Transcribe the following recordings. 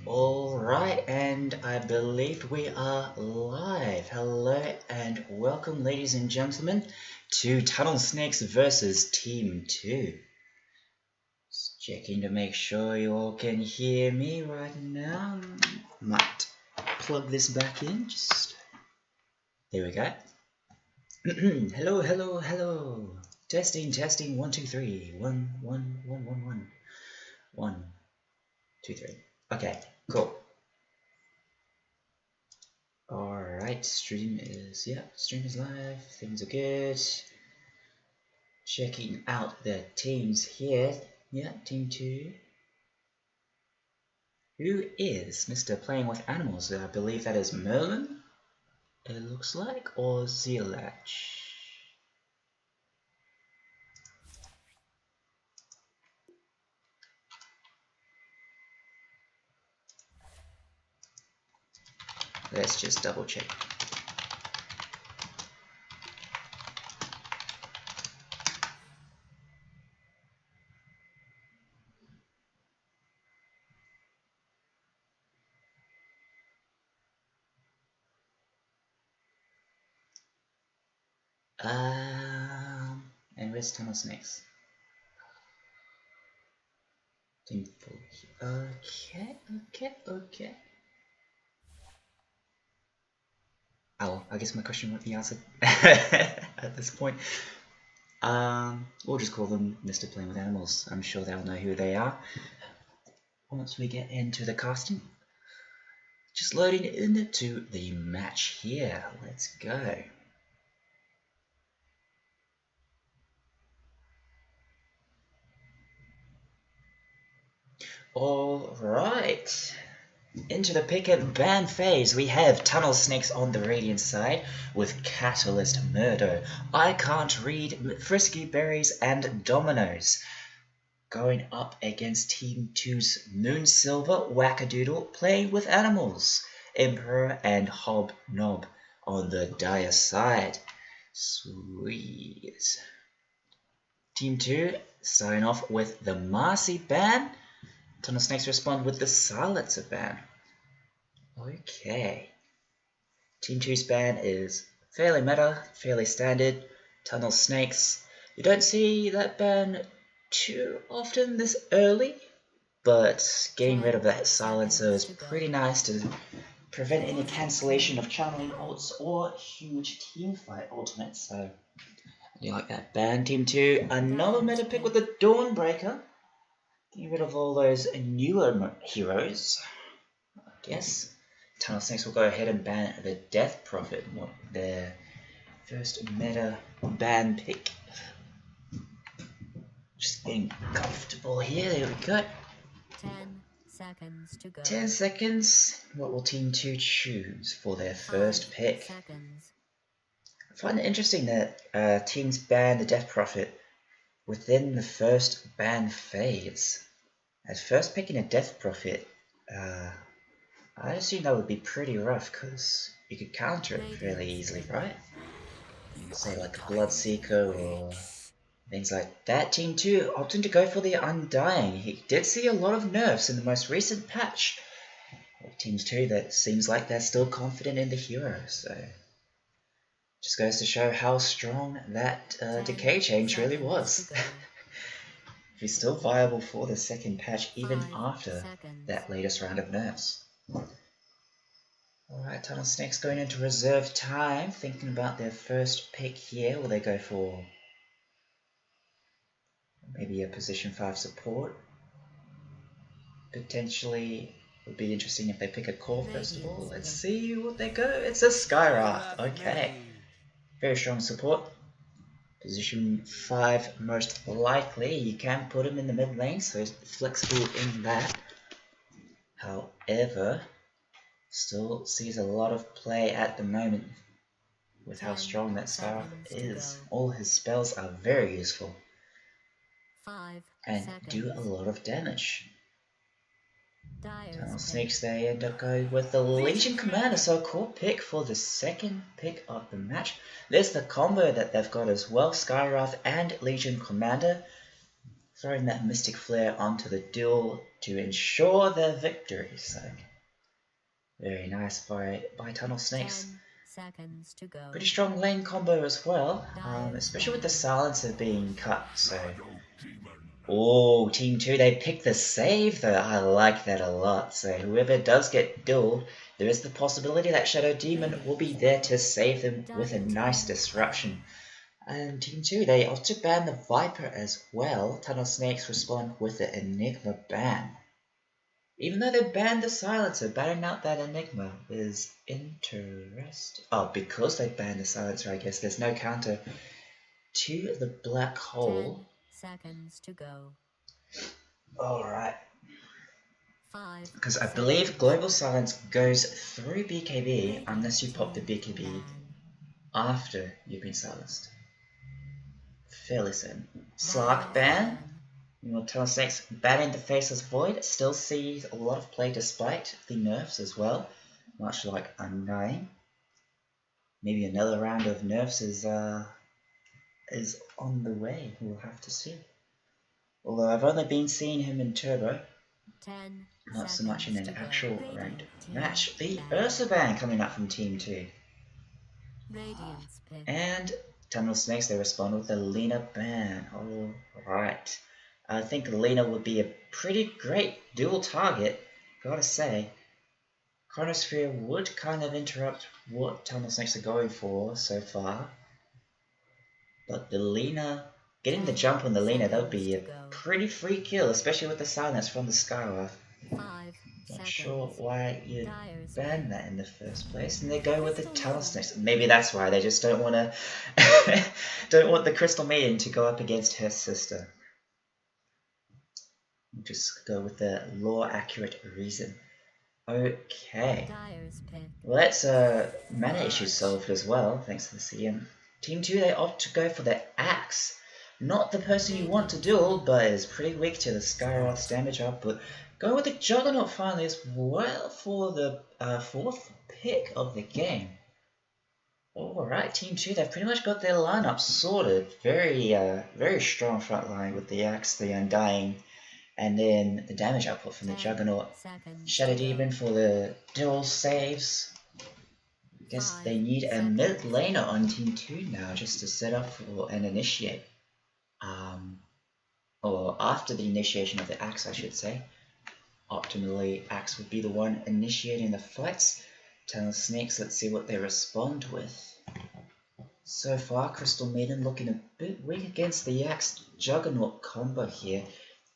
Alright, and I believe we are live. Hello and welcome, ladies and gentlemen, to Tunnel Snakes versus Team 2. Just checking to make sure you all can hear me right now. Might plug this back in, there we go. Hello, hello, hello. Testing, testing, 1, 2, 3. 1, 1, 1, 1, 1. 1, 2, 3. Okay, cool. Alright, stream is live, things are good. Checking out the teams here. Yeah, team 2. Who is Mr. Playing with Animals? I believe that is Merlin, it looks like, or Zealach. Let's just double check. And where's Tunnel Snakes? Team 4. Okay. Oh, I guess my question won't be answered at this point. We'll just call them Mr. Playing with Animals. I'm sure they'll know who they are once we get into the casting. Just loading into the match here. Let's go. Alright. Into the pick and ban phase, we have Tunnel Snakes on the Radiant side with Catalyst Murder, I Can't Read, Frisky Berries, and Dominoes. Going up against Team 2's Moonsilver, Wackadoodle, Playing with Animals, Emperor, and Hobnob on the Dire side. Sweet. Team 2 starting off with the Marcy ban. Tunnel Snakes respond with the Silencer ban. Okay. Team 2's ban is fairly meta, fairly standard. Tunnel Snakes, you don't see that ban too often this early, but getting rid of that Silencer is pretty nice to prevent any cancellation of channeling ults or huge teamfight ultimates, so I do like that ban. Team 2, another meta pick with the Dawnbreaker. Getting rid of all those newer heroes, I guess. Tunnel Snakes will go ahead and ban the Death Prophet, their first meta ban pick. Just getting comfortable here, there we go. 10 seconds to go. 10 seconds. What will Team 2 choose for their first pick? I find it interesting that teams ban the Death Prophet within the first ban phase. As first picking a Death Prophet, I assume that would be pretty rough because you could counter it fairly easily, right? Say like a Bloodseeker or things like that. Team 2 opting to go for the Undying. He did see a lot of nerfs in the most recent patch. Teams 2 that seems like they're still confident in the hero, so just goes to show how strong that decay change really was. He's still viable for the second patch even after that latest round of nerfs. Alright, Tunnel Snakes going into reserve time, thinking about their first pick here. Will they go for maybe a position 5 support? Potentially would be interesting if they pick a core first of all. Let's see what they go. It's a Skywrath. Okay. Very strong support. Position 5 most likely. You can put him in the mid lane, so he's flexible in that. However, still sees a lot of play at the moment with how strong that Skywrath is. All his spells are very useful and do a lot of damage. Tunnel Snakes, they end up going with the Legion Commander, so a cool pick for the second pick of the match. There's the combo that they've got as well, Skywrath and Legion Commander. throwing that Mystic Flare onto the duel to ensure their victory. So very nice by Tunnel Snakes. 10 seconds to go. Pretty strong lane combo as well, especially with the silencer being cut. So, oh, Team 2, they picked the save though. I like that a lot. So whoever does get dueled, there is the possibility that Shadow Demon will be there to save them with a nice disruption. And Team 2, they also ban the Viper as well. Tunnel Snakes respond with the Enigma ban. Even though they banned the silencer, banning out that Enigma is interesting. Oh, because they banned the silencer, I guess there's no counter to the black hole. 10 seconds to go. Alright. 5 because I believe Global Silence goes through BKB unless you pop the BKB after you've been silenced. Fairly certain. Slark ban. Tunnel Snakes banning the Faceless Void still sees a lot of play despite the nerfs as well, much like Undying. Maybe another round of nerfs is on the way. We'll have to see. Although I've only been seeing him in Turbo, 10 not so much in an actual ranked match. The ban. Ursa ban coming up from Team 2. Radiance pick. And Tunnel Snakes, they respond with the Lena ban. Alright. I think Lena would be a pretty great dual target, gotta say. Chronosphere would kind of interrupt what Tunnel Snakes are going for so far. But the Lena, getting the jump on the Lena, that would be a pretty free kill, especially with the silence from the Skywrath. 5 Not seconds. sure why you banned that in the first place, and they go with the Tunnel Snakes. Maybe that's why they just don't want to, don't want the Crystal Maiden to go up against her sister. Just go with the lore accurate reason. Okay. Well, that's mana issues solved as well, thanks to the CM. Team 2, they opt to go for the Axe. Not the person you want to duel, but is pretty weak to the Skywrath's damage output. Go with the Juggernaut finally as well for the 4th pick of the game. Alright, Team 2, they've pretty much got their lineup sorted. Very strong front line with the Axe, the Undying, and then the damage output from the Juggernaut. Shadow Demon for the dual saves. I guess they need a mid laner on Team 2 now just to set up for an initiate. Or after the initiation of the Axe, I should say. Optimally, Axe would be the one initiating the fights. Tunnel Snakes, let's see what they respond with. So far, Crystal Maiden looking a bit weak against the Axe Juggernaut combo here.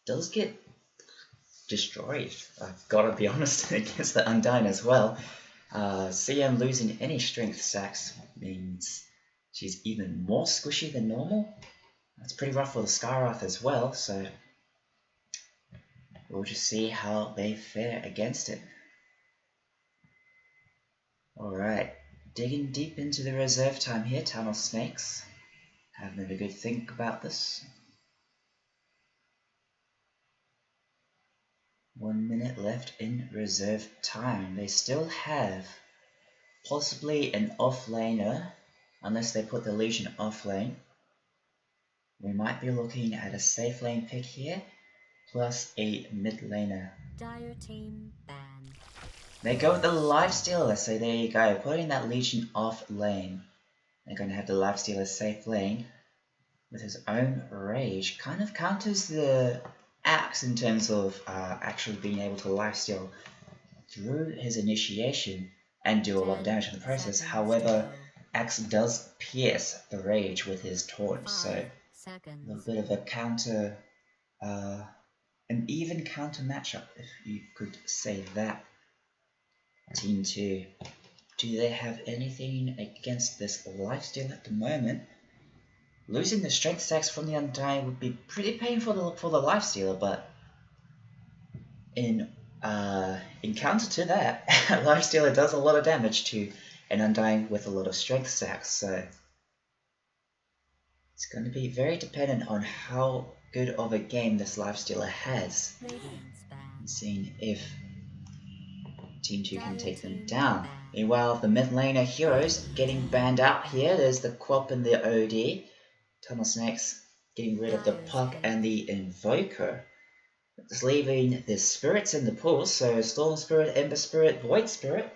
Does get destroyed, I've got to be honest, against the Undying as well. CM losing any strength stacks means she's even more squishy than normal. That's pretty rough for the Skywrath as well, so we'll just see how they fare against it. Alright, digging deep into the reserve time here, Tunnel Snakes. Having a good think about this. 1 minute left in reserve time. They still have possibly an off laner, unless they put the Legion off lane. We might be looking at a safe lane pick here, plus a mid laner. Dire team ban. They go with the Lifestealer, so there you go, putting that Legion off lane. They're going to have the Lifestealer safe lane with his own rage. Kind of counters the Axe in terms of actually being able to lifesteal through his initiation and do a lot of damage in the process. However, Axe does pierce the rage with his taunt, so a little bit of a counter, an even counter matchup, if you could say that. Team 2, do they have anything against this lifesteal at the moment? Losing the strength stacks from the Undying would be pretty painful for the Lifestealer, but in counter to that, Lifestealer does a lot of damage to an Undying with a lot of strength stacks, so it's going to be very dependent on how good of a game this Lifestealer has, and seeing if Team 2 can take them down. Meanwhile, the mid laner heroes getting banned out here. There's the Quop and the OD. Tunnel Snakes getting rid of the puck and the invoker. It's leaving the spirits in the pool, so Storm Spirit, Ember Spirit, Void Spirit,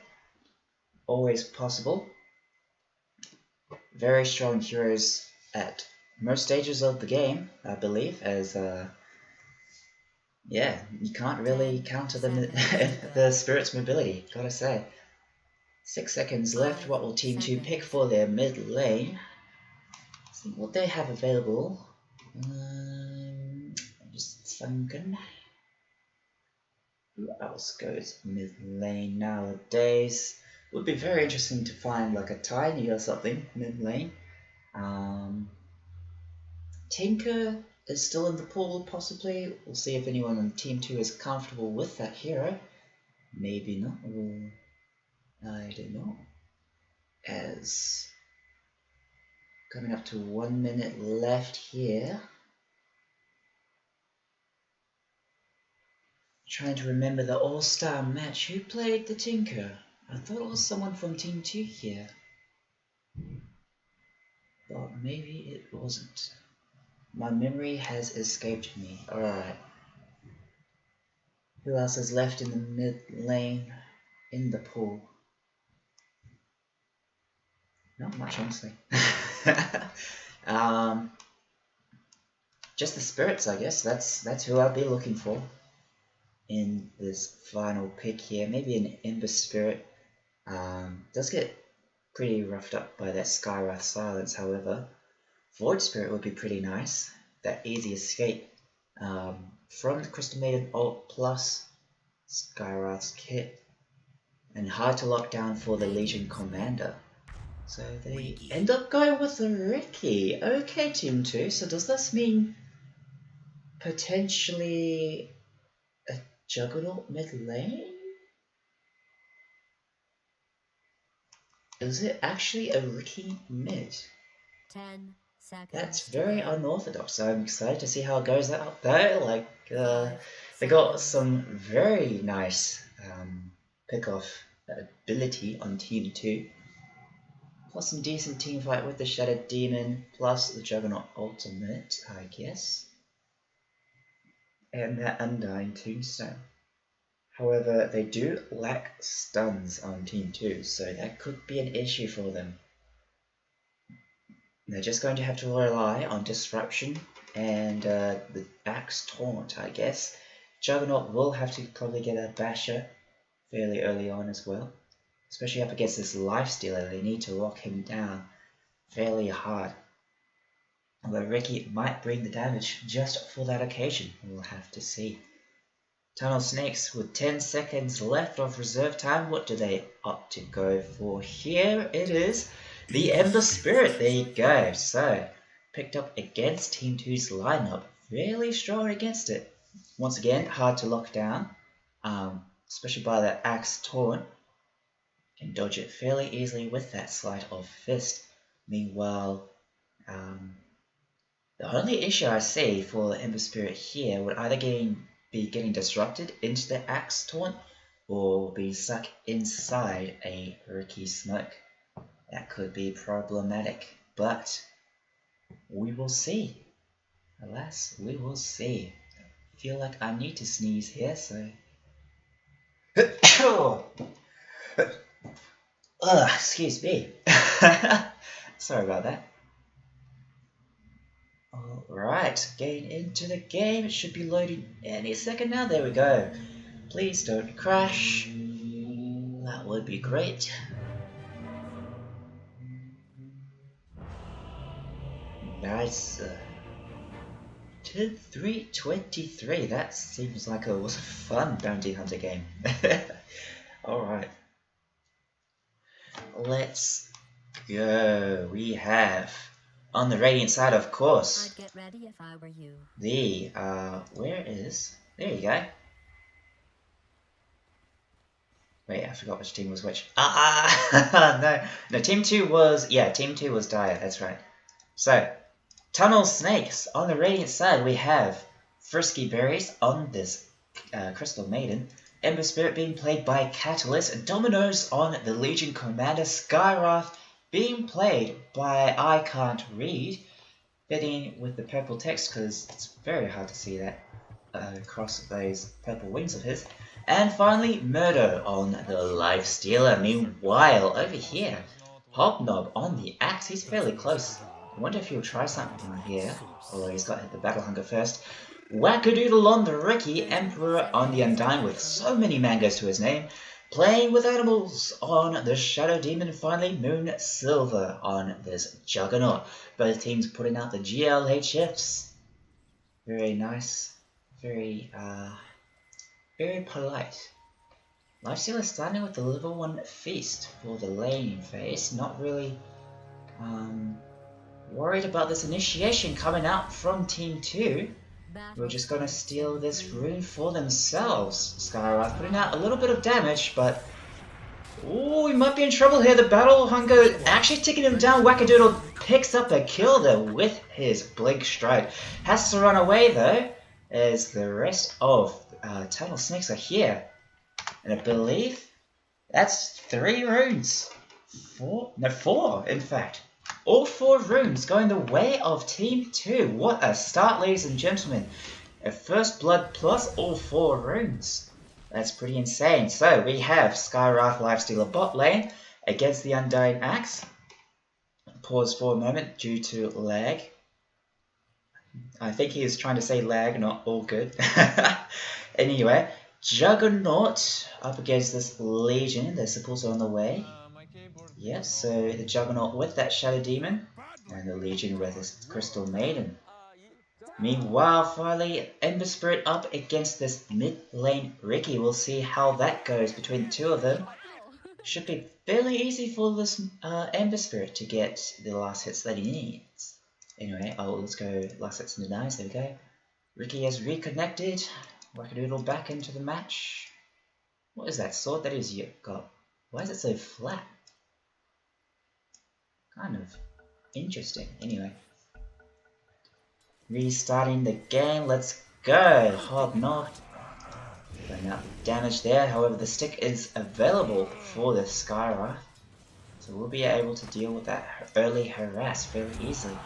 always possible. Very strong heroes at most stages of the game, I believe, as yeah, you can't really counter the spirit's mobility, gotta say. 6 seconds left. What will Team 2 pick for their mid lane? See what they have available. Just thinking. Who else goes mid lane nowadays? Would be very interesting to find like a Tiny or something mid lane. Tinker is still in the pool, possibly. We'll see if anyone on Team 2 is comfortable with that hero. Maybe not. I don't know. As coming up to 1 minute left here. Trying to remember the all-star match. Who played the Tinker? I thought it was someone from Team 2 here. But maybe it wasn't. My memory has escaped me. Alright. Who else is left in the mid lane in the pool? Not much, honestly. Just the spirits, I guess. That's who I'll be looking for in this final pick here. Maybe an Ember Spirit. Does get pretty roughed up by that Skywrath Silence, however. Void Spirit would be pretty nice. That easy escape from the Crystal Maiden ult plus Skywrath's kit. And hard to lock down for the Legion Commander. So they end up going with the Ricky. Okay, Team 2. So does this mean potentially a Juggernaut mid lane? Is it actually a Ricky mid? 10 seconds. That's very unorthodox. So I'm excited to see how it goes out there. Like, they got some very nice pick-off ability on Team 2. Plus some decent teamfight with the Shattered Demon, plus the Juggernaut Ultimate, I guess. And that Undying Tombstone. However, they do lack stuns on Team 2, so that could be an issue for them. They're just going to have to rely on Disruption and the Axe Taunt, I guess. Juggernaut will have to probably get a Basher fairly early on as well. Especially up against this Lifestealer, they need to lock him down fairly hard. Although Ricky might bring the damage just for that occasion, we'll have to see. Tunnel Snakes with 10 seconds left of reserve time, what do they opt to go for here? It is the Ember Spirit, there you go. So, picked up against Team 2's lineup, fairly strong against it. Once again, hard to lock down, especially by that Axe Taunt. Can dodge it fairly easily with that Sleight of Fist. Meanwhile, the only issue I see for the Ember Spirit here would either be getting disrupted into the Axe Taunt or be stuck inside a Ricky Smoke. That could be problematic, but we will see. Alas, we will see. I feel like I need to sneeze here, so... excuse me. Sorry about that. Alright, getting into the game. It should be loading any second now. There we go. Please don't crash. That would be great. Nice. 3:23. That seems like it was a fun bounty hunter game. Alright. Let's go. We have on the Radiant side, of course. I'd get ready if I were you. The where is? There you go. Wait, I forgot which team was which. No, Team 2 was Team 2 was Dire. That's right. So, Tunnel Snakes on the Radiant side. We have Frisky Berries on this Crystal Maiden. Ember Spirit being played by Catalyst, and Dominoes on the Legion Commander, Skywrath being played by I Can't Read. fitting with the purple text because it's very hard to see that across those purple wings of his. And finally, Murdo on the Lifestealer. Meanwhile, over here, Hobnob on the axe. He's fairly close. I wonder if he'll try something here. Although he's got the Battle Hunger first. Wackadoodle on the Ricky. Emperor on the Undying with so many mangoes to his name. Playing with Animals on the Shadow Demon. And finally, Moon Silver on this Juggernaut. Both teams putting out the GLHFs. Very nice. Very polite. Lifestealer starting with the level 1 Feast for the laning phase. Not really worried about this initiation coming out from Team 2. We're just going to steal this rune for themselves. Skywrath putting out a little bit of damage, but... Ooh, he might be in trouble here. The Battle Hunger actually taking him down. Wackadoodle picks up a kill there with his Blink Strike. Has to run away though, as the rest of Tunnel Snakes are here. And I believe that's 3 runes. 4? No, 4 in fact. All 4 runes going the way of Team 2. What a start, ladies and gentlemen. A First Blood plus all 4 runes. That's pretty insane. So we have Skywrath Lifestealer bot lane against the Undying Axe. Pause for a moment due to lag. I think he is trying to say lag, not all good. Anyway, Juggernaut up against this Legion. Their supports are on the way. Yes, so the Juggernaut with that Shadow Demon. And the Legion with this Crystal Maiden. Meanwhile, finally, Ember Spirit up against this mid lane Ricky. We'll see how that goes between the two of them. Should be fairly easy for this Ember Spirit to get the last hits that he needs. Anyway, let's go last hits and denies. There we go. Ricky has reconnected. Wackadoodle back into the match. What is that sword that he's got? Why is it so flat? Kind of interesting. Anyway. Restarting the game, let's go! Hobnob. Putting out damage there, however the stick is available for the Skywrath. So we'll be able to deal with that early harass fairly easily.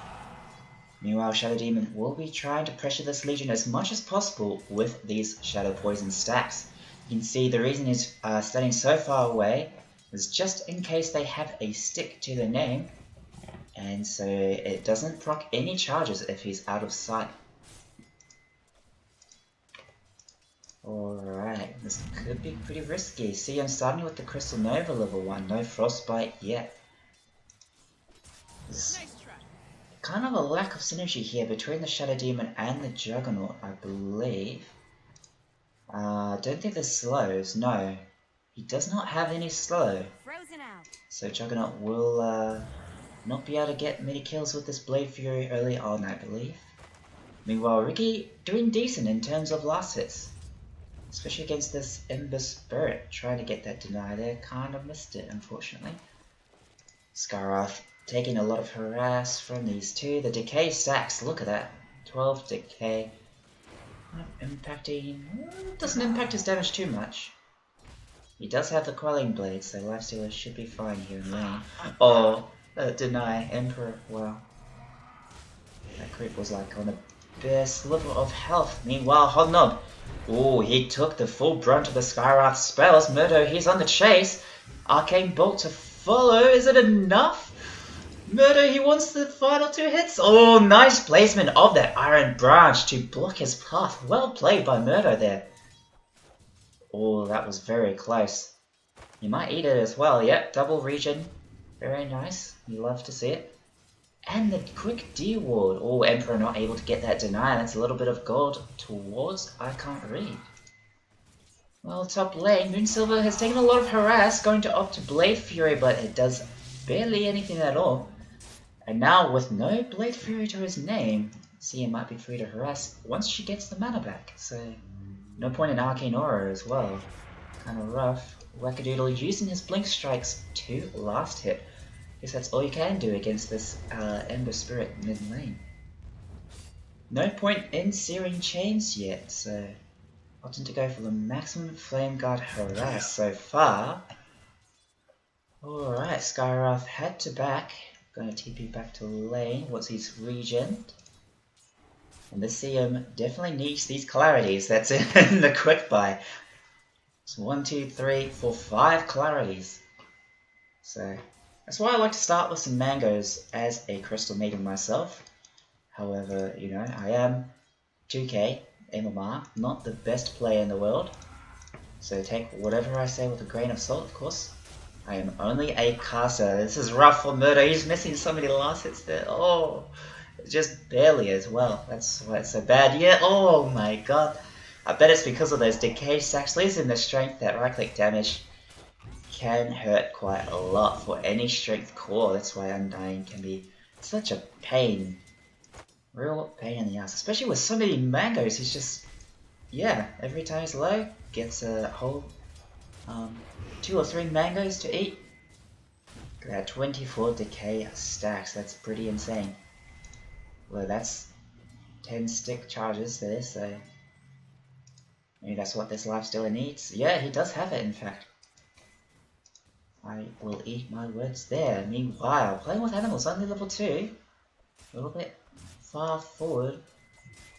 Meanwhile, Shadow Demon will be trying to pressure this Legion as much as possible with these Shadow Poison stacks. You can see the reason he's standing so far away is just in case they have a stick to their name. And so it doesn't proc any charges if he's out of sight. Alright, this could be pretty risky. See, I'm starting with the Crystal Nova level 1, no Frostbite yet. There's kind of a lack of synergy here between the Shadow Demon and the Juggernaut, I believe. I don't think there's slows, no. He does not have any slow. So Juggernaut will not be able to get many kills with this Blade Fury early on, I believe. Meanwhile, Ricky doing decent in terms of last hits. Especially against this Ember Spirit. Trying to get that deny there, kind of missed it, unfortunately. Skywrath taking a lot of harass from these two. The decay stacks, look at that. 12 decay. Not impacting... doesn't impact his damage too much. He does have the Quelling Blade, so Lifestealer should be fine here in lane. Oh, deny Emperor, wow. That creep was like on the best level of health. Meanwhile, Hobnob, oh, he took the full brunt of the Skywrath spells. Murdo, he's on the chase. Arcane Bolt to follow, is it enough? Murdo, he wants the final 2 hits. Oh, nice placement of that Iron Branch to block his path. Well played by Murdo there. Oh, that was very close. You might eat it as well. Yep, double regen. Very nice. You love to see it. And the quick D ward. Oh, Emperor not able to get that deny. That's a little bit of gold towards I can't read. Well, top lane, Moonsilver has taken a lot of harass, going to opt to Blade Fury, but it does barely anything at all. And now with no Blade Fury to his name, Sia might be free to harass once she gets the mana back. So no point in Arcane Aura as well. Kind of rough. Wackadoodle using his Blink Strikes to last hit. Guess that's all you can do against this Ember Spirit mid lane. No point in Searing Chains yet, so opting to go for the maximum Flame Guard harass so far. Alright, Skywrath had to back. Gonna TP back to lane. What's his regen? And the CM definitely needs these clarities that's in the quick buy. So 1, 2, 3, 4, 5 clarities. So that's why I like to start with some mangoes as a crystal maiden myself. However, you know, I am 2K MMR, not the best player in the world. So take whatever I say with a grain of salt, of course. I am only a caster. This is rough for Murder. He's missing so many last hits there. Oh, just barely as well. That's why it's so bad. Yeah, oh my god. I bet it's because of those decay stacks. Losing the strength, that right click damage can hurt quite a lot for any strength core. That's why Undying can be such a pain. Real pain in the ass. Especially with so many mangoes. He's just, yeah, every time he's low, gets a whole 2 or 3 mangoes to eat. Look at that, 24 decay stacks. That's pretty insane. Well, that's 10 stick charges there, so maybe that's what this lifestealer needs. Yeah, he does have it, in fact. I will eat my words there. Meanwhile, playing with animals, only level 2. A little bit far forward.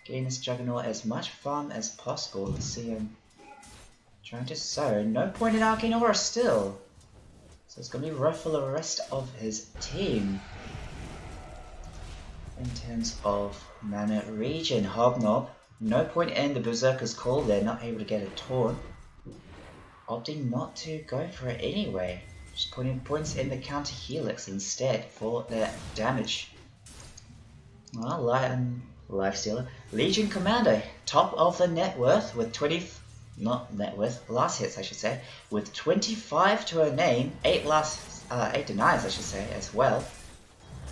Getting this Juggernaut as much farm as possible. Let's see him trying to sow. No point in Arcane Aura still. So it's going to be rough for the rest of his team. In terms of mana regen, Hobnob, no point in the Berserker's Call there, not able to get a taunt. Opting not to go for it anyway. Just putting points in the counter helix instead for that damage. Well, Lifestealer. Legion Commander, top of the net worth with 20... not net worth, last hits I should say, with 25 to her name, 8 denies I should say as well.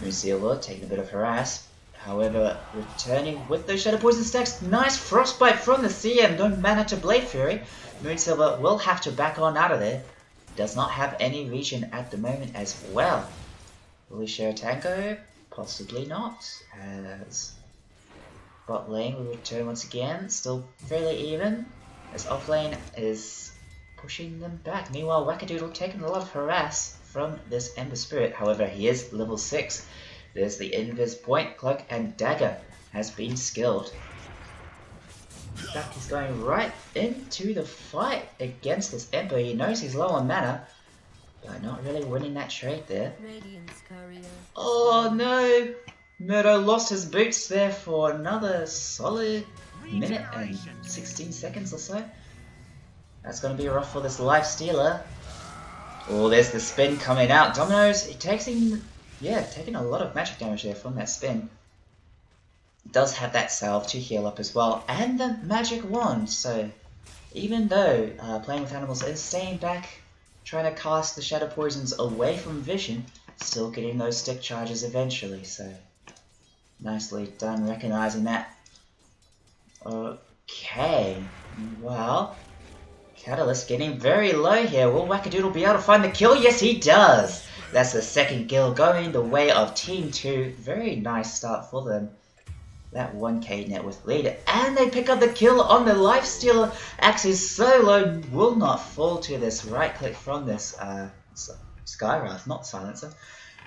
Moonsealer taking a bit of harass, however returning with those Shadow Poison stacks. Nice Frostbite from the CM, no mana to Blade Fury. Moonsilver will have to back on out of there. Does not have any regen at the moment as well. Will he share a Tango? Possibly not, as bot lane will return once again, still fairly even, as off lane is pushing them back. Meanwhile, Wackadoodle taking a lot of harass from this Ember Spirit, however he is level 6. There's the Invis Point, Cloak and Dagger has been skilled. In fact, he's going right into the fight against this Ember. He knows he's low on mana, but not really winning that trade there. Oh no! Murdo lost his boots there for another solid minute and 16 seconds or so. That's going to be rough for this Lifestealer. Oh, there's the spin coming out. Dominoes, it takes him, yeah, taking a lot of magic damage there from that spin. Does have that salve to heal up as well, and the magic wand. So even though playing with animals is staying back, trying to cast the shadow poisons away from vision, still getting those stick charges eventually. So nicely done recognizing that. Okay, well, Catalyst getting very low here. Will Wackadoodle be able to find the kill? Yes, he does. That's the second kill going the way of Team 2. Very nice start for them. That 1k net worth lead. And they pick up the kill on the Lifestealer. Axis so low, will not fall to this right click from this Skywrath, not Silencer.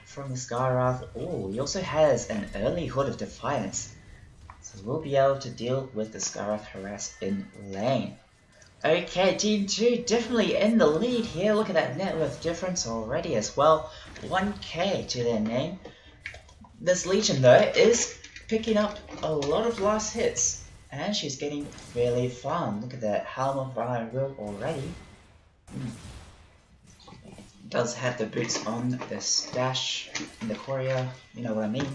From the Skywrath. Oh, he also has an early Hood of Defiance. So we'll be able to deal with the Skywrath harass in lane. Okay, Team 2 definitely in the lead here. Look at that net worth difference already as well. 1k to their name. This Legion though is picking up a lot of last hits. And she's getting fairly farmed. Look at that Helm of Iron already. Does have the boots on, the stash, and the courier. You know what I mean.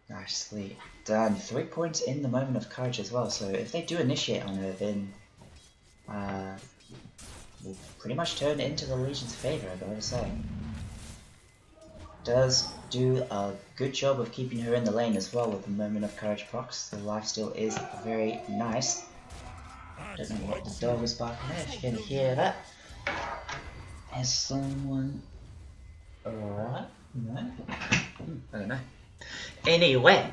Nicely done. 3 points in the moment of courage as well. So if they do initiate on her, then will pretty much turn it into the Legion's favour, I gotta say. Does do a good job of keeping her in the lane as well with the moment of courage procs. The lifesteal is very nice. Don't know what the dog was barking at, if you can hear that. Has someone... Alright? No? I don't know. Anyway.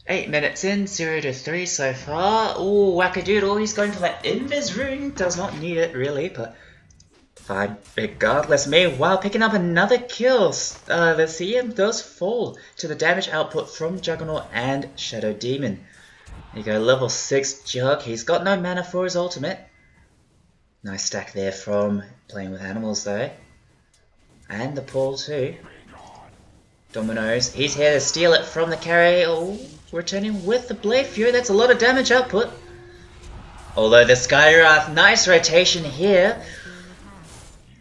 8 minutes in, 0 to 3 so far. Ooh, Wackadoodle, he's going for that Invis rune. Does not need it really, but Fine, regardless. Meanwhile, picking up another kill. The CM does fall to the damage output from Juggernaut and Shadow Demon. There you go, level 6 Jug. He's got no mana for his ultimate. Nice stack there from playing with animals though. And the Paul too. Dominoes, he's here to steal it from the carry. Oh, returning with the Blade Fury. That's a lot of damage output. Although the Skywrath, nice rotation here.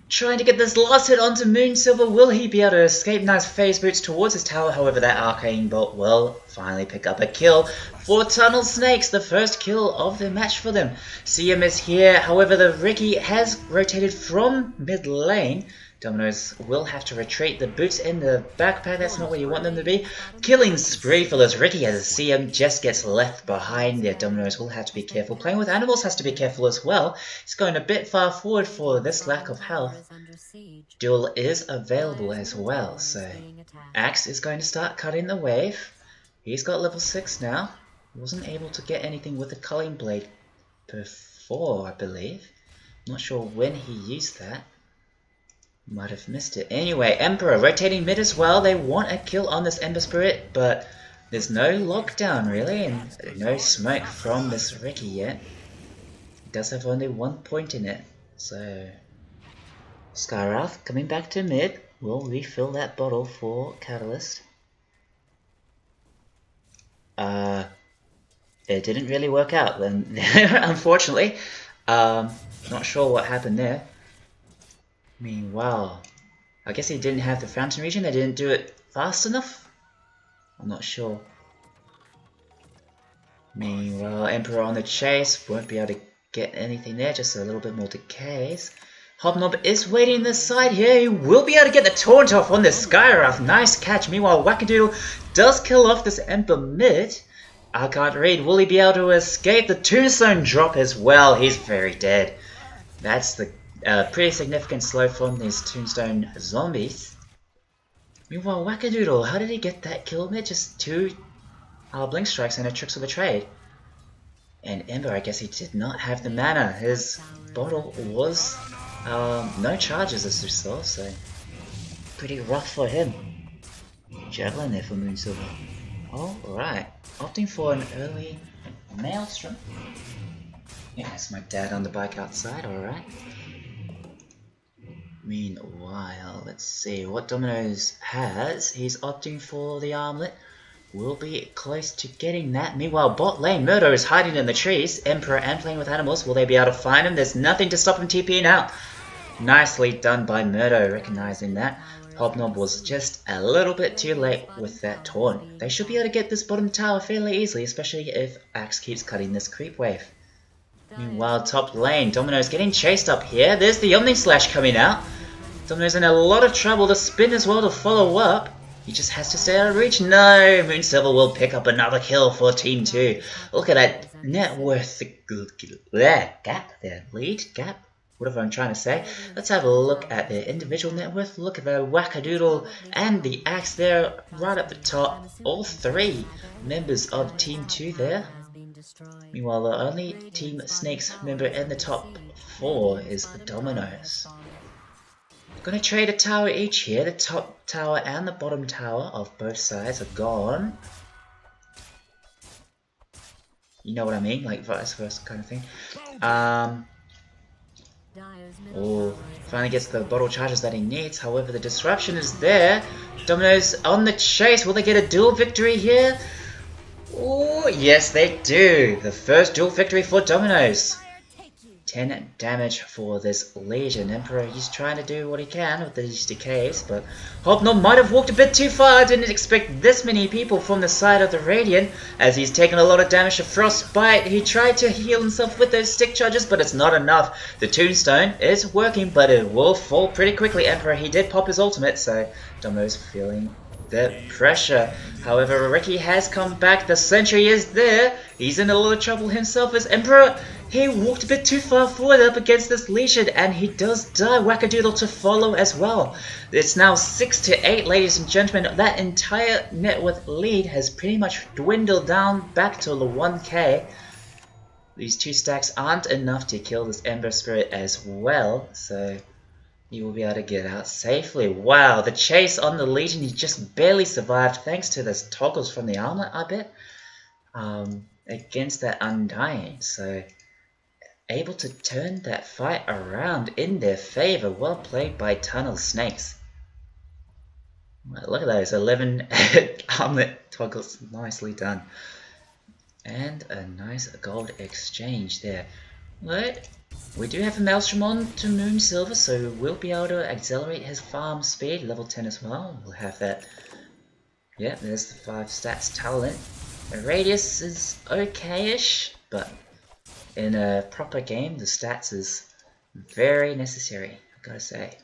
Trying to get this last hit onto Moonsilver. Will he be able to escape? Nice phase boots towards his tower. However, that Arcane Bolt will finally pick up a kill for Tunnel Snakes. The first kill of the match for them. CM is here. However, the Ricky has rotated from mid lane. Dominoes will have to retreat. The boots in the backpack, that's not where you want them to be. Killing spree for this Ricky as CM just gets left behind there. Dominoes will have to be careful. Playing with animals has to be careful as well. He's going a bit far forward for this lack of health. Duel is available as well, so Axe is going to start cutting the wave. He's got level 6 now. Wasn't able to get anything with the Culling Blade before, I believe. Not sure when he used that. Might have missed it. Anyway, Emperor rotating mid as well. They want a kill on this Ember Spirit, but there's no lockdown really, and no smoke from this Ricky yet. It does have only 1 point in it, so Skywrath coming back to mid. We'll refill that bottle for Catalyst. It didn't really work out then, unfortunately. Not sure what happened there. Meanwhile, I guess he didn't have the Fountain Region, they didn't do it fast enough? I'm not sure. Meanwhile, Emperor on the chase, won't be able to get anything there, just a little bit more decays. Hobnob is waiting this side here, he will be able to get the taunt off on this Skywrath, nice catch. Meanwhile, Wackadoodle does kill off this Emperor mid. I can't read, will he be able to escape? The Tombstone drop as well, he's very dead. That's the pretty significant slow from these Tombstone zombies. Meanwhile, Wackadoodle, how did he get that kill mid? Just 2 Blink Strikes and a Tricks of the Trade. And Ember, I guess he did not have the mana. His bottle was no charges as we saw, so pretty rough for him. Javelin there for Moonsilver. Alright, opting for an early Maelstrom. Yeah, that's my dad on the bike outside, alright. Meanwhile, let's see what Dominoes has. He's opting for the armlet. Will be close to getting that. Meanwhile, bot lane, Murdo is hiding in the trees. Emperor and playing with animals. Will they be able to find him? There's nothing to stop him TPing out. Nicely done by Murdo, recognizing that. Hobnob was just a little bit too late with that taunt. They should be able to get this bottom tower fairly easily, especially if Axe keeps cutting this creep wave. Meanwhile, top lane, Domino's getting chased up here. There's the Omni Slash coming out. Domino's in a lot of trouble. The spin as well to follow up. He just has to stay out of reach. No, Moonsilver will pick up another kill for Team 2. Look at that net worth gap there. Lead gap? Whatever I'm trying to say. Let's have a look at their individual net worth. Look at the Wackadoodle and the Axe there right at the top. All 3 members of Team 2 there. Meanwhile, the only Team Snakes member in the top 4 is Dominoes. Gonna trade a tower each here. The top tower and the bottom tower of both sides are gone. You know what I mean? Like vice versa kind of thing. Finally gets the bottle charges that he needs. However, the disruption is there. Dominoes on the chase. Will they get a duel victory here? Oh, yes they do. The first duel victory for Dominoes. 10 damage for this Legion. Emperor, he's trying to do what he can with these decays, but Hobnob might have walked a bit too far. I didn't expect this many people from the side of the Radiant, as he's taken a lot of damage to Frostbite. He tried to heal himself with those stick charges, but it's not enough. The Tombstone is working, but it will fall pretty quickly. Emperor, he did pop his ultimate, so Domino's feeling the pressure. However, Ricky has come back. The sentry is there. He's in a lot of trouble himself as Emperor. He walked a bit too far forward up against this Legion, and he does die. Wackadoodle to follow as well. It's now 6-8, ladies and gentlemen. That entire net worth lead has pretty much dwindled down back to the 1k. These 2 stacks aren't enough to kill this Ember Spirit as well, so He will be able to get out safely. Wow, the chase on the Legion, he just barely survived thanks to the toggles from the armlet, I bet. Against that Undying, so able to turn that fight around in their favor. Well played by Tunnel Snakes. Look at those 11 armlet toggles, nicely done. And a nice gold exchange there. But we do have a Maelstrom on to Moonsilver, so we'll be able to accelerate his farm speed, level 10 as well. We'll have that. Yeah, there's the 5 stats talent. The radius is okay-ish, but in a proper game, the stats is very necessary, I gotta say.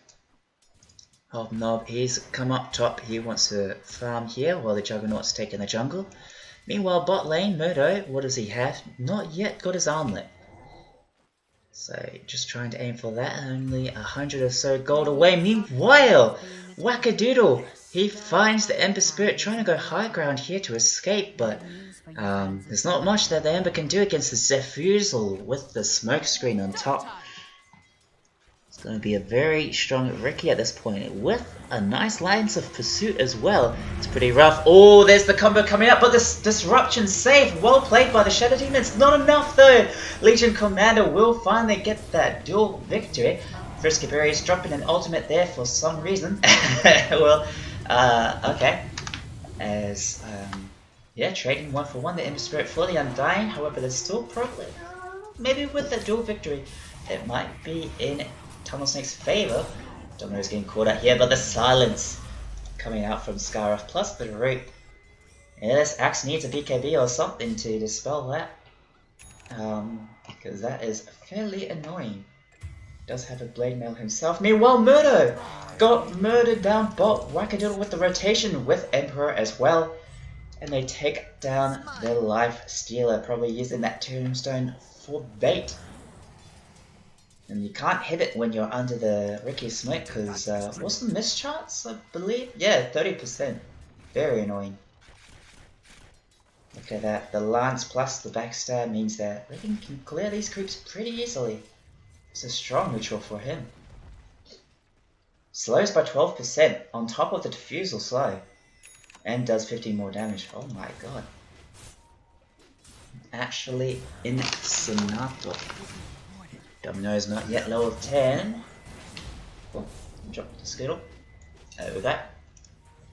Hobnob, he's come up top, he wants to farm here while the Juggernaut's taking the jungle. Meanwhile, bot lane, Murdo, what does he have? Not yet got his armlet. So, just trying to aim for that, only 100 or so gold away. Meanwhile, Wackadoodle, he finds the Ember Spirit trying to go high ground here to escape, but there's not much that the Ember can do against the Zephyrzal with the smoke screen on top. It's going to be a very strong Ricky at this point, with a nice lines of pursuit as well. It's pretty rough. Oh, there's the combo coming up, but this disruption saved. Well played by the Shadow Demons. Not enough though. Legion Commander will finally get that duel victory. Frisky Berry is dropping an ultimate there for some reason. Well, okay. As, yeah, trading 1 for 1, the Ember Spirit for the Undying. However, there's still probably, maybe with the duel victory, it might be in Tunnel Snake's favor. Domino's getting caught out here, but the silence coming out from Skyroth plus the root. Yeah, this axe needs a BKB or something to dispel that. Because that is fairly annoying. Does have a blade mail himself. Meanwhile, Murdo got murdered down bot. Wackadoodle with the rotation with Emperor as well. And they take down their life stealer, probably using that tombstone for bait. And you can't hit it when you're under the Ricky smoke because what's the miss chance, I believe? Yeah, 30%. Very annoying. Look at that. The lance plus the backstab means that Ricky can clear these creeps pretty easily. It's a strong neutral for him. Slows by 12% on top of the diffusal slow. And does 15 more damage. Oh my god. Actually insanato. Domino's not yet level 10. Oh, drop the Skittle. There we go.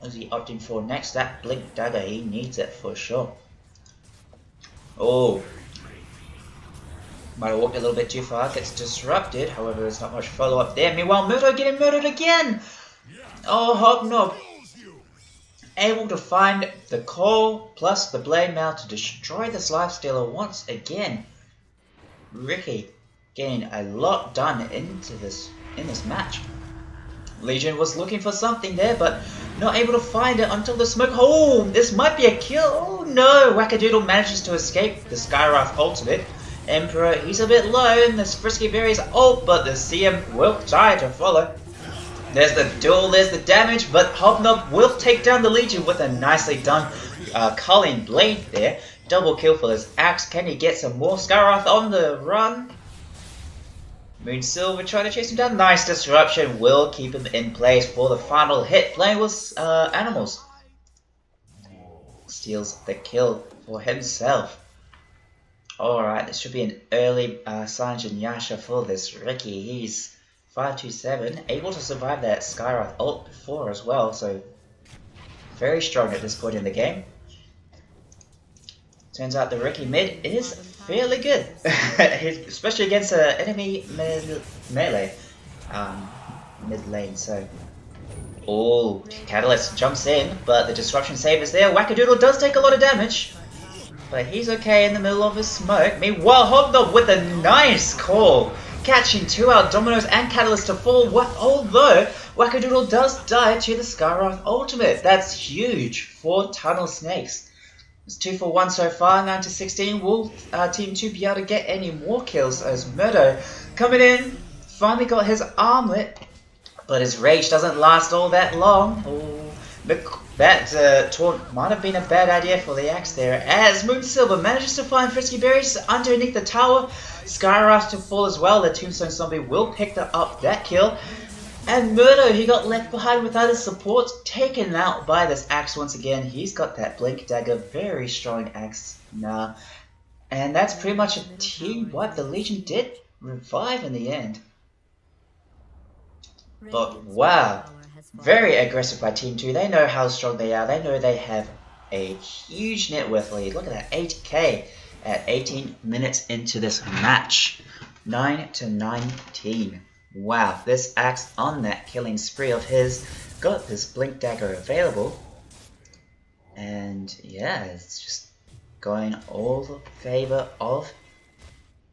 What's he opting for next? That Blink Dagger, he needs it for sure. Oh. Might have walked a little bit too far, gets disrupted. However, there's not much follow up there. Meanwhile, Murdo getting murdered again! Oh, Hobnob. Able to find the Call plus the Blade Mail to destroy this Lifestealer once again. Ricky getting a lot done in this match. Legion was looking for something there, but not able to find it until the smoke. Oh, this might be a kill. Oh no, Wackadoodle manages to escape the Skyroth ultimate. Emperor, he's a bit low, and this Frisky Berry's ult, but the CM will try to follow. There's the duel, there's the damage, but Hobnob will take down the Legion with a nicely done Culling Blade there. Double kill for this axe. Can he get some more? Skyroth on the run. Moonsilver trying to chase him down. Nice disruption will keep him in place for the final hit. Playing with animals. Steals the kill for himself. Alright, this should be an early Sanjin Yasha for this Ricky. He's 527, able to survive that Skyroth ult before as well, so very strong at this point in the game. Turns out the Ricky mid is fairly good, especially against an enemy melee mid lane. So, oh, Catalyst jumps in, but the disruption save is there. Wackadoodle does take a lot of damage, but he's okay in the middle of his smoke. Meanwhile, Hobnob with a nice call, catching 2 out Dominoes and Catalyst to fall. Although Wackadoodle does die to the Skyroth ultimate. That's huge for Tunnel Snakes. It's 2 for 1 so far, 9 to 16. Will Team 2 be able to get any more kills as Murdo coming in, finally got his armlet, but his rage doesn't last all that long. Oh, that taunt might have been a bad idea for the axe there, as Moonsilver manages to find Frisky Berries underneath the tower. Skyroth to fall as well. The Tombstone Zombie will pick up that kill. And Murdo, he got left behind without his support, taken out by this axe once again. He's got that Blink Dagger, very strong axe now. And that's pretty much a team wipe. The Legion did revive in the end. But wow, very aggressive by Team 2. They know how strong they are. They know they have a huge net worth lead. Look at that, 8k at 18 minutes into this match. 9-19. Wow, this axe on that killing spree of his got this Blink Dagger available. And yeah, it's just going all in favor of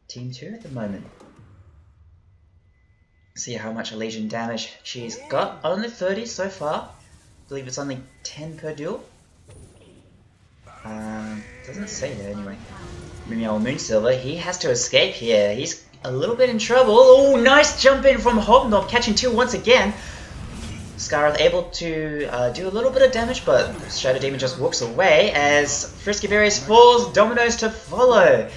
Team 2 at the moment. See how much Legion damage she's got. Only 30 so far. I believe it's only 10 per duel. Doesn't say that anyway. Moonsilver, he has to escape here. He's a little bit in trouble. Oh, nice jump in from Hobnob, catching 2 once again. Skyroth able to do a little bit of damage, but Shadow Demon just walks away as Frisky Berries falls, Dominoes to follow.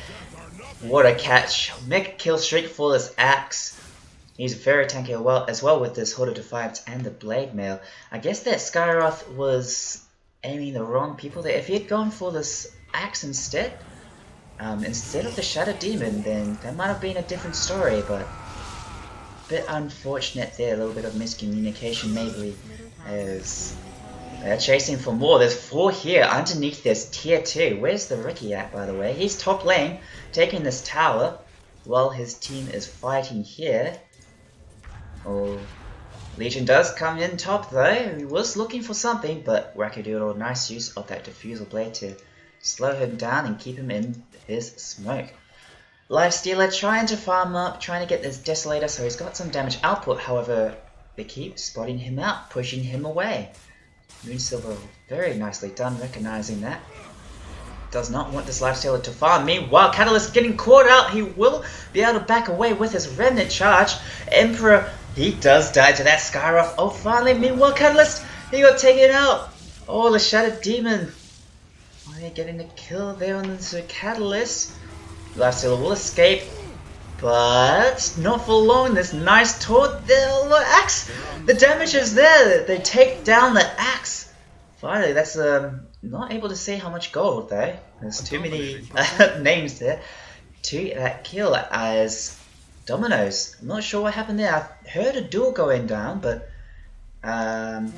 What a catch. Mega kill streak for this axe. He's very tanky as well with this Hood of Defiance and the Blade Mail. I guess that Skyroth was aiming the wrong people there. If he had gone for this axe instead of the Shadow Demon, then that might have been a different story, but a bit unfortunate there, a little bit of miscommunication maybe, as they're chasing for more. There's 4 here underneath this tier 2. Where's the Ricky at, by the way? He's top lane, taking this tower, while his team is fighting here. Oh, Legion does come in top though. He was looking for something, but Wackadoodle, nice use of that Diffusal Blade to slow him down and keep him in his smoke. Lifestealer trying to farm up, trying to get this Desolator, so he's got some damage output. However, they keep spotting him out, pushing him away. Moonsilver, very nicely done, recognizing that. Does not want this Lifestealer to farm. Meanwhile, Catalyst getting caught out. He will be able to back away with his Remnant charge. Emperor, he does die to that Skyroth. Oh, finally, meanwhile, Catalyst, he got taken out. Oh, the Shadow Demon. Oh, they're getting a kill there on the Catalyst. Lifestealer will escape, but not for long. This nice taunt there. The axe, the damage is there. They take down the axe. Finally, that's not able to see how much gold though. There's too many names there to that kill as Dominoes. I'm not sure what happened there. I heard a duel going down, but I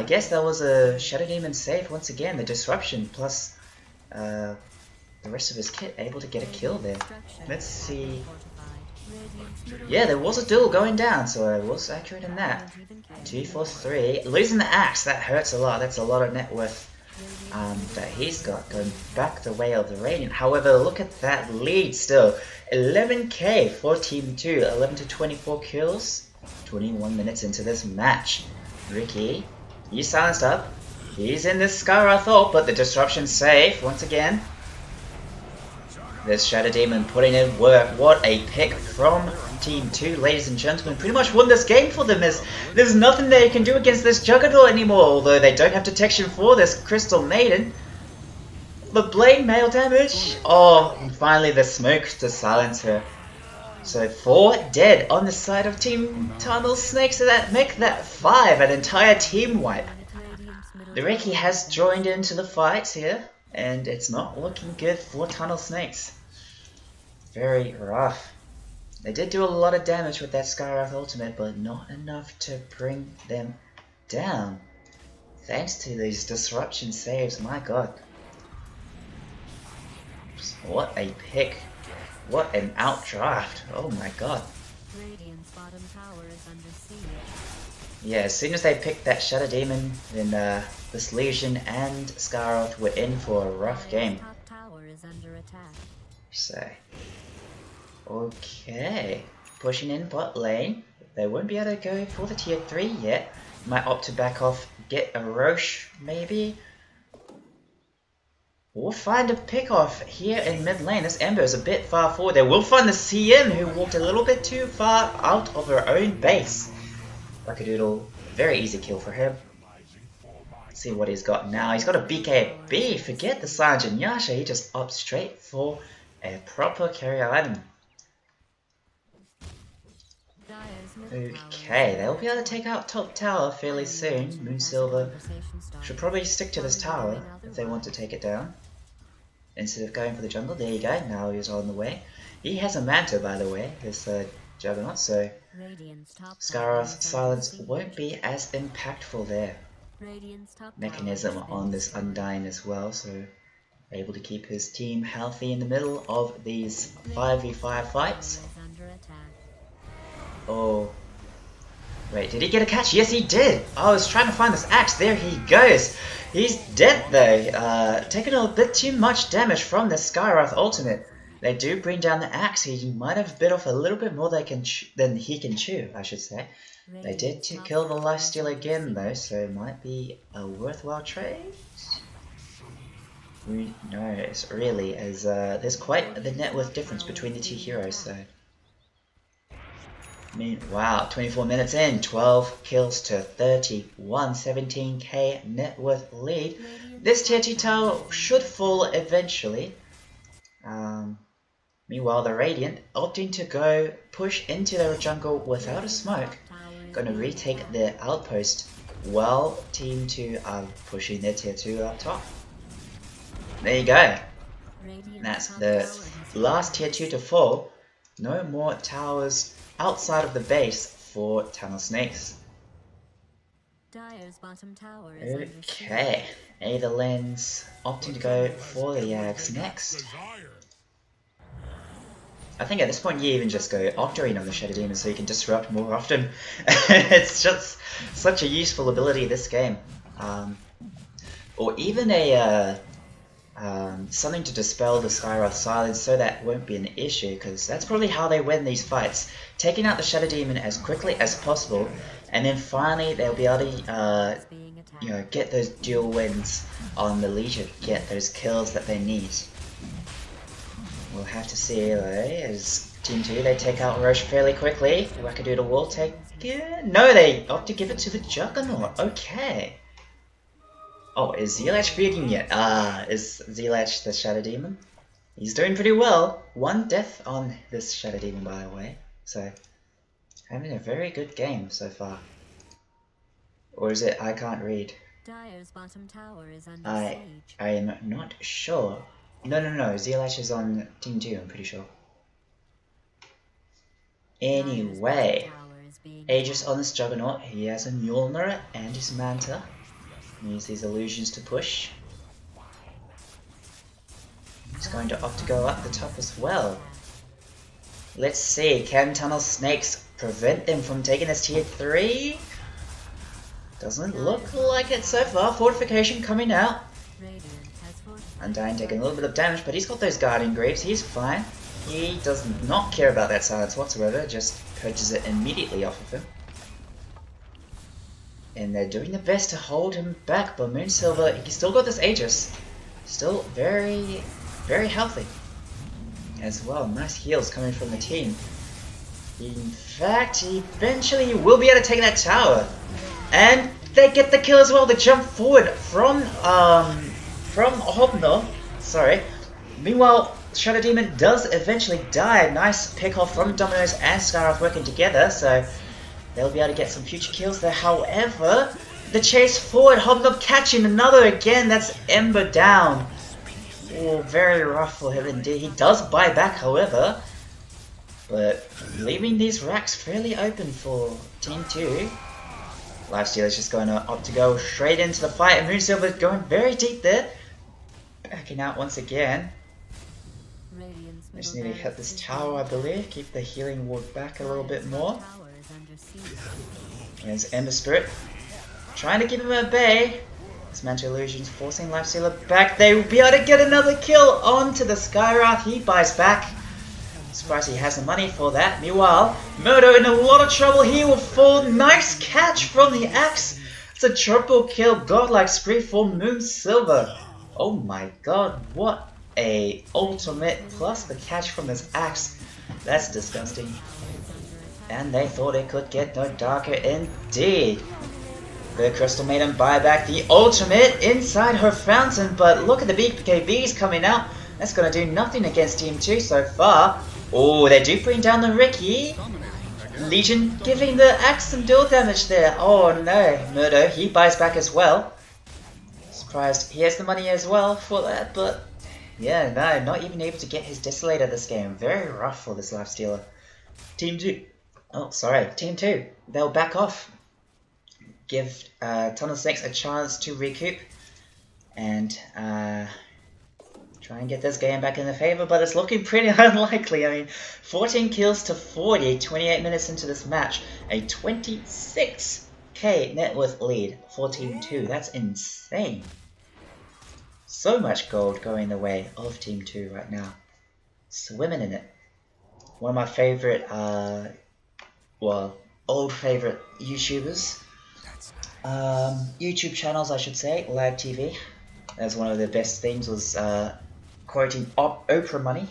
guess that was a Shadow Demon save once again. The disruption plus the rest of his kit able to get a kill there. Let's see. Yeah, there was a duel going down, so I was accurate in that. 2 for 3. Losing the axe, that hurts a lot. That's a lot of net worth that he's got going back the way of the Radiant. However, look at that lead still. 11k for Team 2. 11 to 24 kills. 21 minutes into this match. Ricky, he's silenced up. He's in this Skyroth ult, but the disruption safe once again. This Shadow Demon putting in work. What a pick from Team 2, ladies and gentlemen. Pretty much won this game for them, as there's nothing they can do against this Juggernaut anymore, although they don't have detection for this Crystal Maiden. The Blade Mail damage. Oh, and finally the smoke to silence her. So 4 dead on the side of Team Tunnel Snake, so that make that 5, an entire team wipe. The Ricky has joined into the fight here, and it's not looking good for Tunnel Snakes. Very rough. They did do a lot of damage with that Skyroth ultimate, but not enough to bring them down. Thanks to these disruption saves, my god. What a pick. What an outdraft. Oh my god. Yeah, as soon as they picked that Shadow Demon, then this Legion and Skyroth were in for a rough game. So, okay, pushing in bot lane. They won't be able to go for the tier 3 yet. Might opt to back off, get a Roche maybe. We'll find a pick off here in mid lane. This Ember is a bit far forward there. We'll find the CM who walked a little bit too far out of her own base. Wackadoodle, very easy kill for him. Let's see what he's got now. He's got a BKB. Forget the Sergeant Yasha. He just opts straight for a proper carrier item. Okay, they'll be able to take out top tower fairly soon. Moonsilver should probably stick to this tower if they want to take it down. Instead of going for the jungle, there you go, now he's on the way. He has a Manta, by the way, this Juggernaut, so Scarra's silence won't be as impactful there. Mechanism on this Undying as well, so able to keep his team healthy in the middle of these 5v5 fights. Oh, wait, did he get a catch? Yes, he did! I was trying to find this axe, there he goes! He's dead though, taking a bit too much damage from the Skywrath ultimate. They do bring down the axe, he might have bit off a little bit more than he can chew, I should say. They did kill the lifesteal again though, so it might be a worthwhile trade. Who knows, really, as there's quite the net worth difference between the two heroes, so. Wow, 24 minutes in, 12 kills to 31, 17k net worth lead. This tier 2 tower should fall eventually. Meanwhile, the Radiant opting to go push into their jungle without a smoke. Gonna retake their outpost while Team 2 are pushing their tier 2 up top. There you go. That's the last tier 2 to fall. No more towers outside of the base for Tunnel Snakes. Okay, Aether Lens opting to go for the Yags next. I think at this point you even just go Octarine on the Shadow Demon so you can disrupt more often. It's just such a useful ability this game. Or even a something to dispel the Skywrath silence so that won't be an issue, because that's probably how they win these fights. Taking out the Shadow Demon as quickly as possible, and then finally they'll be able to get those dual wins on the Legion, get those kills that they need. We'll have to see though, as Team 2, they take out Roche fairly quickly. Wackadoodle will take it. No, they opt to give it to the Juggernaut. Okay. Oh, is Zelach feeding yet? Is Zelach the Shadow Demon? He's doing pretty well. 1 death on this Shadow Demon, by the way. So, having a very good game so far. Or is it I can't read? Dire's bottom tower is under I am not sure. No, Zelach is on Team 2, I'm pretty sure. Anyway, Aegis on this Juggernaut. He has a Mjolnir and his Manta. Use these illusions to push. He's going to opt to go up the top as well. Let's see, can Tunnel Snakes prevent them from taking this tier 3? Doesn't look like it so far. Fortification coming out. Undying taking a little bit of damage, but he's got those Guardian Greaves, he's fine. He does not care about that silence whatsoever, just purges it immediately off of him. And they're doing their best to hold him back, but Moonsilver, he's still got this Aegis. Still very, very healthy. As well, nice heals coming from the team. In fact, he eventually will be able to take that tower. And they get the kill as well, the jump forward from Hobno. Sorry. Meanwhile, Shadow Demon does eventually die. Nice pick off from Dominoes and Skywrath working together, so they'll be able to get some future kills there. However, the chase forward, Hobnob catching another again. That's Ember down. Oh, very rough for him indeed. He does buy back, however, but leaving these racks fairly open for Team 2. Lifesteal is just going to opt to go straight into the fight, and Moonsilver going very deep there. Backing out once again. I just need to hit this tower, I believe. Keep the healing ward back a little bit more. There's Ember Spirit. Trying to keep him at bay. This Mantle Illusion's forcing Lifestealer back. They will be able to get another kill onto the Skywrath. He buys back. Surprised he has the money for that. Meanwhile, Murdo in a lot of trouble. He will fall. Nice catch from the axe. It's a triple kill. Godlike spree for Moonsilver. Oh my god, what a ultimate plus the catch from this axe. That's disgusting. And they thought it could get no darker indeed. The Crystal Maiden buy back the ultimate inside her fountain, but look at the BKBs coming out. That's going to do nothing against Team 2 so far. Oh, they do bring down the Ricky. Legion giving the axe some dual damage there. Oh no, Murdo, he buys back as well. Surprised he has the money as well for that, but yeah, no, not even able to get his Desolator this game. Very rough for this Lifestealer. Team 2. Oh, sorry. Team 2. They'll back off. Give Tunnel Snakes a chance to recoup. And try and get this game back in their favor, but it's looking pretty unlikely. I mean, 14 kills to 40, 28 minutes into this match. A 26k net worth lead for Team 2. That's insane. So much gold going the way of Team 2 right now. Swimming in it. One of my favorite, well, old favorite YouTubers. YouTube channels, I should say, Lag TV. That's one of the best things, was quoting Oprah money.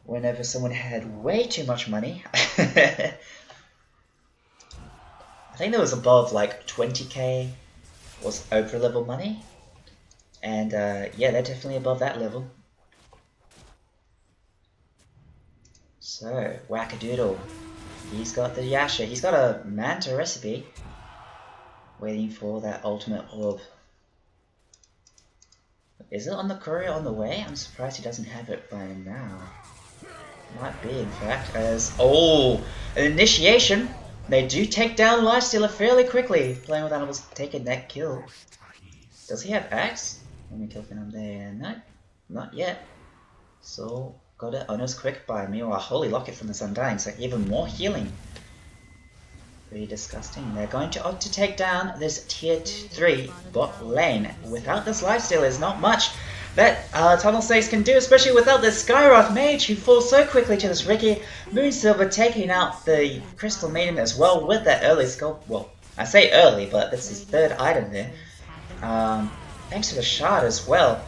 Whenever someone had way too much money. I think that was above like 20k was Oprah level money. And yeah, they're definitely above that level. So, Wackadoodle. He's got the Yasha. He's got a Manta recipe. Waiting for that ultimate orb. Is it on the courier on the way? I'm surprised he doesn't have it by now. Might be, in fact, as... Oh! An initiation! They do take down Lifestealer fairly quickly. Playing with animals taking that kill. Does he have axe? Let me kill him there. No, not yet. So, got it. Owner's quick by me, or a holy locket from the Undying, so even more healing. Pretty disgusting. They're going to opt to take down this tier 3 bot lane. Without this lifesteal, there's not much that Tunnel Snakes can do, especially without this Skyroth Mage who falls so quickly to this Ricky. Moonsilver taking out the Crystal Maiden as well with that early sculpt. Well, I say early, but that's his third item there. Thanks to the shard as well.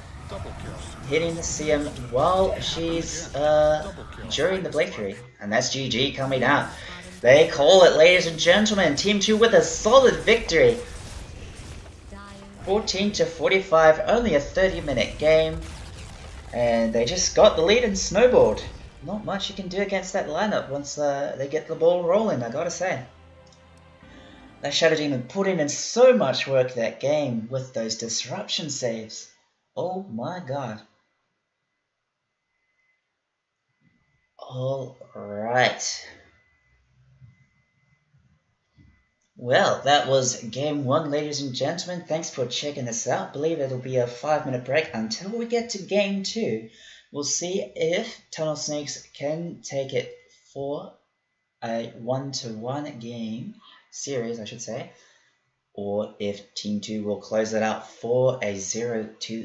Hitting the CM while she's during the Blade Fury. And that's GG coming out. They call it, ladies and gentlemen. Team 2 with a solid victory. 14 to 45, only a 30-minute game. And they just got the lead and snowballed. Not much you can do against that lineup once they get the ball rolling, I gotta say. That Shadow Demon put in so much work that game with those disruption saves. Oh my god. Alright. Well, that was game 1, ladies and gentlemen. Thanks for checking this out. Believe it'll be a 5-minute break until we get to game 2. We'll see if Tunnel Snakes can take it for a 1-1 game series, I should say, or if Team 2 will close it out for a 0-2